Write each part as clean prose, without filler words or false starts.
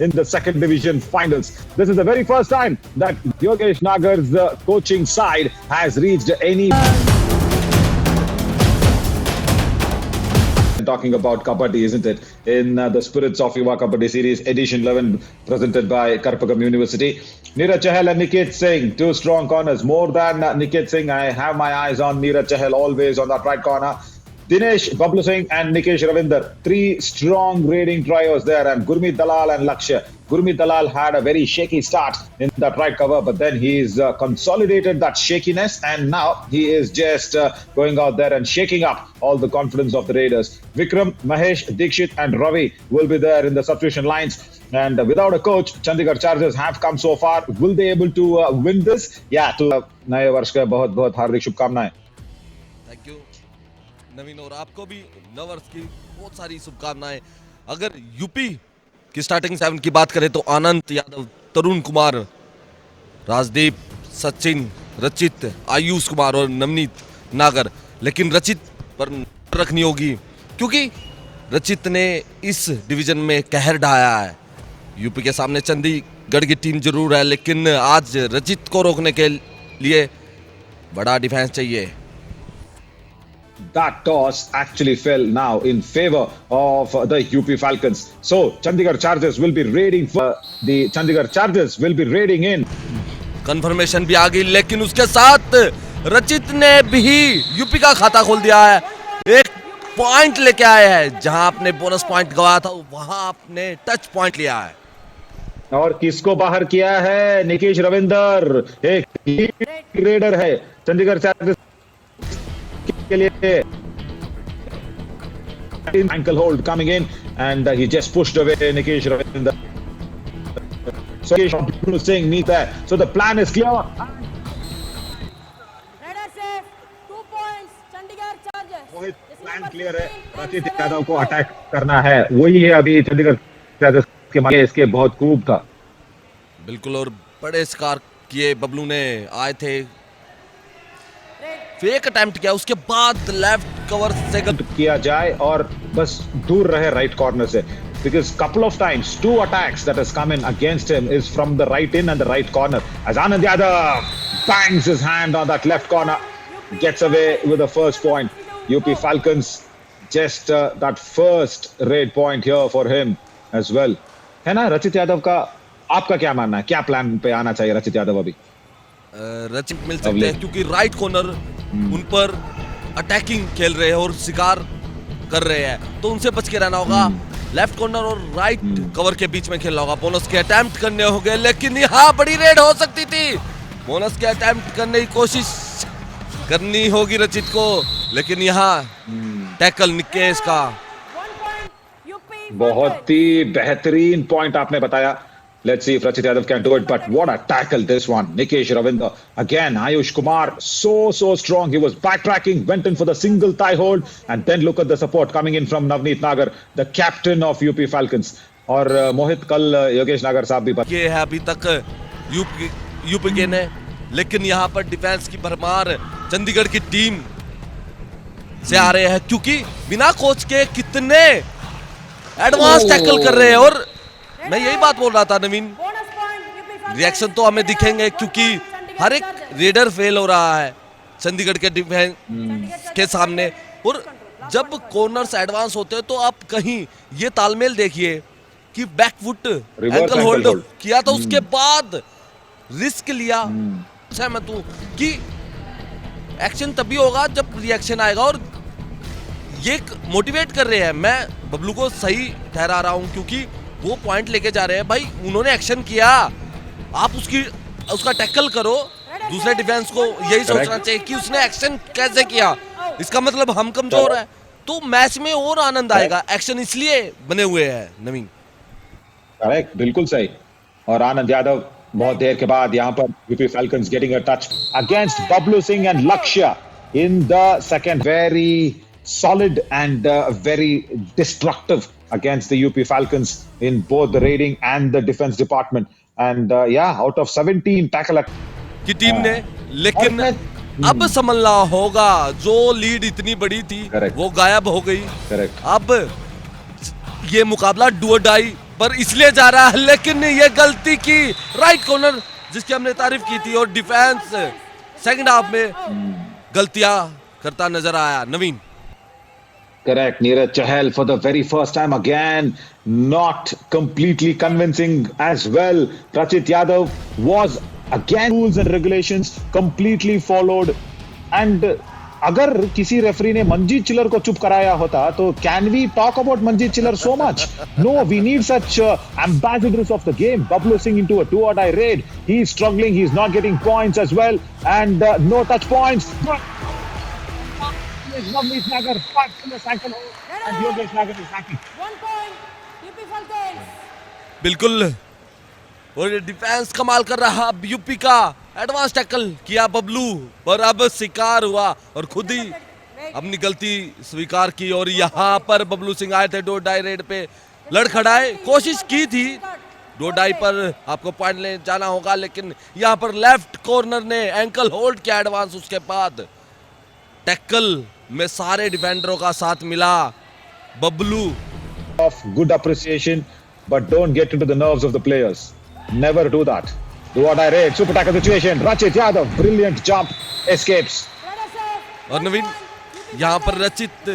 in the second division finals. This is the very first time that Yogesh Nagar's coaching side has reached any. Talking about Kabaddi, isn't it? In the spirits of Yuva Kabaddi Series Edition 11 presented by Karpagam University. Neeraj Chahal and Niket Singh, two strong corners. More than Niket Singh, I have my eyes on Neeraj Chahal always on that right corner. Dinesh, Bablu Singh and Nikesh Ravinder, three strong raiding trios there, and Gurmeet Dalal and Lakshya. Gurmeet Dalal had a very shaky start in that right cover, but then he's consolidated that shakiness, and now he is just going out there and shaking up all the confidence of the Raiders. Vikram, Mahesh, Dikshit and Ravi will be there in the substitution lines. And without a coach, Chandigarh Chargers have come so far. Will they able to win this? Yeah, to नए वर्ष के बहुत-बहुत हार्दिक शुभकामनाएं. Thank you नवीन, और आपको भी नववर्ष की बहुत सारी शुभकामनाएं. अगर यूपी की स्टार्टिंग 7 की बात करें तो आनंद यादव, तरुण कुमार, राजदीप, सचिन, रचित, आयुष कुमार और नवनीत नागर. लेकिन रचित पर रखनी होगी क्योंकि रचित ने इस डिवीजन में कहर ढाया है. यूपी के सामने चंडीगढ़ की टीम जरूर है, लेकिन आज रचित को रोकने के लिए बड़ा डिफेंस चाहिए. That toss actually fell now in favor of the UP Falcons. So Chandigarh Chargers will be raiding for the Chandigarh Chargers will be raiding in. Confirmation भी आ गई, लेकिन उसके साथ रचित ने भी यूपी का खाता खोल दिया है. एक पॉइंट लेके आए हैं. जहां आपने बोनस पॉइंट गवाया था वहां आपने टच पॉइंट लिया है. और किसको बाहर किया है? निकेश रविंदर, एक रेडर है चंडीगढ़ चार्जर्स के लिए. Ankle hold coming in and he just pushed away Nikesh Ravinder. So Bablu Singh needs that. So the plan is clear. Raider safe, 2 points, Chandigarh Chargers. Mohit, plan clear है. रचित यादव को attack करना है. वही है अभी चंडीगढ़ चार्जर्स के मामले इसके बहुत खूब था. बिल्कुल, और बड़े शिकार किए बबलू ने. आए थे, फेक अटेम्प्ट किया, उसके बाद लेफ्ट कवर से किया जाए और बस दूर रहे राइट कॉर्नर से. Because couple of times, 2 attacks that has come in against him is from the right in and the right corner. As Anand Yadav bangs his hand on that left corner, gets away with the first point. UP Falcons just that first raid point here for him as well. है ना रचित यादव का? आपका क्या मानना है? क्या plan पे आना चाहिए रचित यादव अभी? रचित मिल सकते हैं क्योंकि राइट कॉर्नर उन पर अटैकिंग खेल रहे हैं और शिकार कर रहे हैं, तो उनसे बच के रहना होगा. लेफ्ट कॉर्नर और राइट कवर के बीच में खेलना होगा. बोनस के अटेम्प्ट करने होंगे, लेकिन यहाँ बड़ी रेड हो सकती थी. बोनस के अटेम्प्ट करने की कोशिश करनी होगी रचित को, लेकिन यहाँ टैकल निकेश का. बहुत ही बेहतरीन पॉइंट आपने बताया. Let's see if Rachit Yadav can do it, but what a tackle this one. Nikesh Ravinder. Again, Ayush Kumar, so strong. He was backtracking, went in for the single thigh hold, and then look at the support coming in from Navneet Nagar, the captain of UP Falcons. और मोहित, कल योगेश नागर साहब भी ये है अभी तक UP के ने, लेकिन यहाँ पर डिफेंस की भरमार चंडीगढ़ की टीम से आ रहे हैं क्योंकि बिना कोच के कितने एडवांस टैकल कर रहे हैं. और मैं यही बात बोल रहा था नवीन, रिएक्शन तो हमें दिखेंगे क्योंकि हर एक रेडर फेल हो रहा है चंडीगढ़ के डिफेंस के सामने. और जब कॉर्नर्स एडवांस होते हैं तो आप कहीं ये तालमेल देखिए कि बैकफुट एंकल होल्ड किया था, उसके बाद रिस्क लिया. सहमत हूं कि एक्शन तभी होगा जब रिएक्शन आएगा, और ये मोटिवेट कर रहे हैं. मैं बबलू को सही ठहरा रहा हूं क्योंकि वो पॉइंट लेके जा रहे हैं. भाई उन्होंने एक्शन किया, आप उसका टैकल करो. दूसरे डिफेंस को यही सोचना चाहिए कि उसने एक्शन कैसे किया. इसका मतलब हम कमजोर है, तो मैच में और आनंद आएगा. एक्शन इसलिए बने हुए हैं नवीन. करेक्ट, बिल्कुल सही. और आनंद यादव बहुत देर के बाद यहाँ पर UP Falcons getting a touch against Bablu Singh and Lakshya in the second. Very solid and very destructive against the UP Falcons in both the raiding and the defense department. And yeah, out of 17 tackle की team ने, लेकिन अब संभलना होगा. जो lead इतनी बड़ी थी वो गायब हो गई. अब ये मुकाबला डू और डाई पर इसलिए जा रहा है, लेकिन ये गलती की राइट कॉर्नर जिसकी हमने तारीफ की थी, और डिफेंस सेकंड हाफ में गलतियां करता नजर आया। नवीन Correct. Neeraj Chahal for the very first time again, not completely convincing as well. Rachit Yadav was again rules and regulations completely followed. And अगर किसी रेफरी ने मनजीत चिल्लर को चुप कराया होता तो can we talk about Manjeet Chillar so much? No, we need such ambassadors of the game. Bablu Singh into a 2-or-die raid. He is struggling. He is not getting points as well. And no touch points. Navneet Nagar, cycle and Yogesh Nagar is happy. 1 point, UP Falcons. बिल्कुल, और ये defence कमाल कर रहा। अब UP का advance tackle किया बबलू, पर अब शिकार हुआ और खुद ही अपनी गलती स्वीकार की। और यहाँ पर बबलू सिंह आए थे, 2-2 रेड पे लड़खड़ाए, कोशिश की थी 2-2 पर आपको पॉइंट ले जाना होगा, लेकिन यहाँ पर लेफ्ट कॉर्नर ने एंकल होल्ड किया एडवांस। उसके बाद टैकल में सारे डिफेंडरों का साथ मिला। Bablu Of good appreciation, but don't get into the nerves of the players. Never do that. Do what I read. Super tackle situation. Rachit Yadav, brilliant jump, escapes. और नवीन यहाँ पर रचित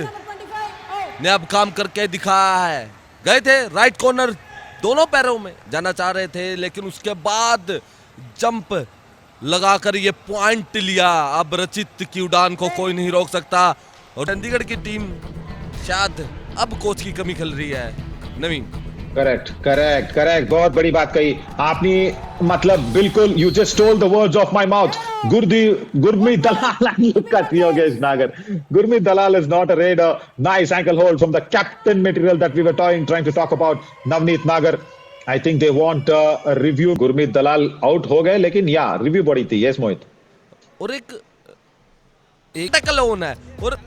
ने अब काम करके दिखाया है। गए थे राइट कॉर्नर, दोनों पैरों में जाना चाह रहे थे, लेकिन उसके बाद जंप लगाकर ये पॉइंट लिया। अब रचित की उड़ान को कोई नहीं रोक सकता, और चंडीगढ़ की टीम शायद अब कोच की कमी खल रही है। नवीन करेक्ट, बहुत बड़ी बात कही आपने, मतलब बिल्कुल, you just stole the words of my mouth. Gurmeet Dalal and look at Yogesh Nagar. Gurmeet Dalal is not a raider. Nice ankle hold from the captain material that we were trying to talk about. Navneet Nagar, I think they want a review. Gurmeet Dalal out हो गए, लेकिन review बड़ी थी। Yes, मोहित। और एक tackle on है। और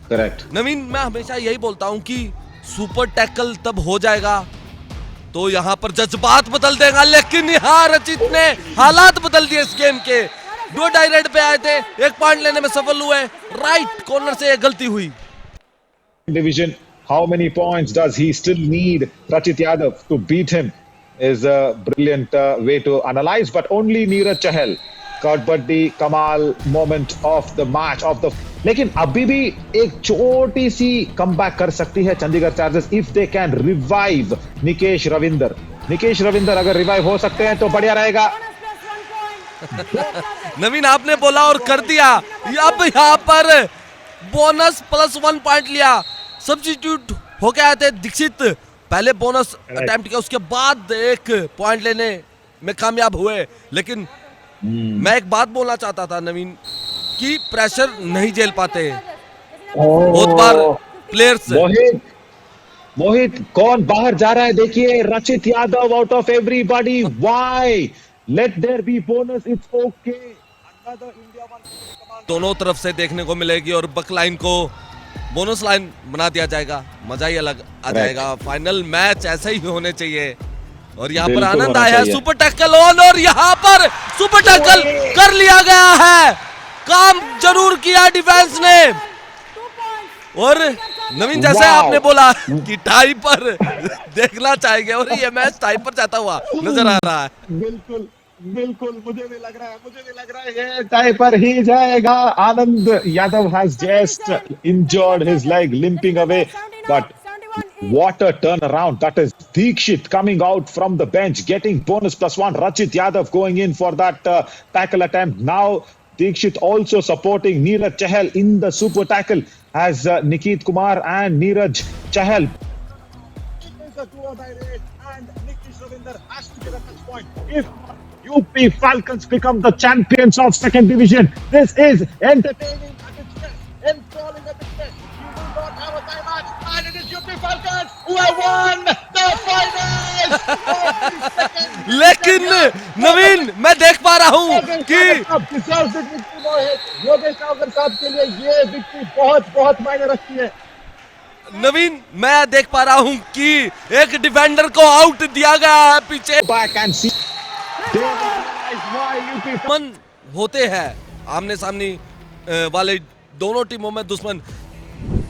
correct नवीन, मैं हमेशा यही बोलता हूं कि सुपर टैकल तब हो जाएगा तो यहां पर जज्बात बदल देगा, लेकिन यहां रचित ने हालात बदल दिए इस गेम के। 2-2 रेड पे आए थे, 1 पॉइंट लेने में सफल हुए, राइट कॉर्नर से एक गलती हुई। Division, how many points does he still need? Rachit Yadav to beat him is a brilliant way to analyze, but only Neeraj Chahal kabaddi कमाल moment of the match of the, लेकिन अभी भी एक छोटी सी कमबैक कर सकती है Chandigarh chargers if they can revive Nikesh Ravinder अगर रिवाइव हो सकते हैं तो बढ़िया रहेगा। नवीन, आपने बोला और कर दिया। अब यहाँ पर बोनस +1 पॉइंट लिया, सब्स्टिट्यूट हो गए थे दीक्षित, पहले बोनस अटेम्प्ट किया, उसके बाद 1 पॉइंट लेने में कामयाब हुए। लेकिन मैं एक बात बोलना चाहता था नवीन, कि प्रेशर नहीं झेल पाते बहुत बार प्लेयर्स। मोहित कौन बाहर जा रहा है देखिए, Rachit Yadav out of everybody, why? Let there be bonus, it's okay. दोनों तरफ से देखने को मिलेगी और बक लाइन को बोनस लाइन बना दिया जाएगा, मजा ही अलग आ जाएगा। फाइनल मैच ऐसा ही होने चाहिए। और यहाँ पर आनंद आया, सुपर टैकल ऑन, और यहाँ पर सुपर टैकल कर लिया गया है। काम जरूर किया डिफेंस ने। और नवीन, जैसे आपने बोला कि टाई पर देखना चाहेंगे, और ये मैच टाई पर जाता हुआ नजर आ रहा है। बिल्कुल मुझे भी लग रहा है ये टाई पर ही जाएगा। Anand Yadav has just injured his leg, limping away, but what a turnaround. That is Deekshit coming out from the bench, getting bonus +1. Rachit Yadav going in for that tackle attempt. Now Deekshit also supporting Neeraj Chahal in the super tackle as Nikit Kumar and Neeraj Chahal. And Nikish Ravinder has to get a touch point. If UP Falcons become the champions of second division, this is entertaining at its best, enthralling at its best. You will not have a timeout, and it is UP Falcons who have won the finals of the second. लेकिन नवीन, मैं देख पा रहा हूँ कि योगेश नागर साहब के लिए ये विक्ट्री बहुत मायने रखती है। नवीन, मैं देख पा रहा हूँ कि एक डिफेंडर को आउट दिया गया है पीछे। Back and see. दुश्मन होते हैं आमने सामने वाले दोनों टीमों में दुश्मन।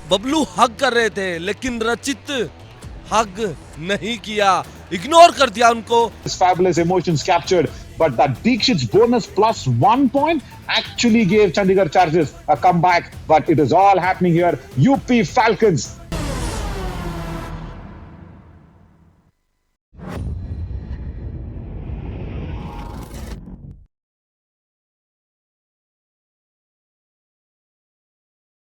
बबलू हक कर रहे थे, लेकिन रचित हग नहीं किया, इग्नोर कर दिया उनको। Fabulous emotions captured, but that Dikshit's bonus plus 1 point actually gave Chandigarh Chargers a comeback. But it is all happening here. UP Falcons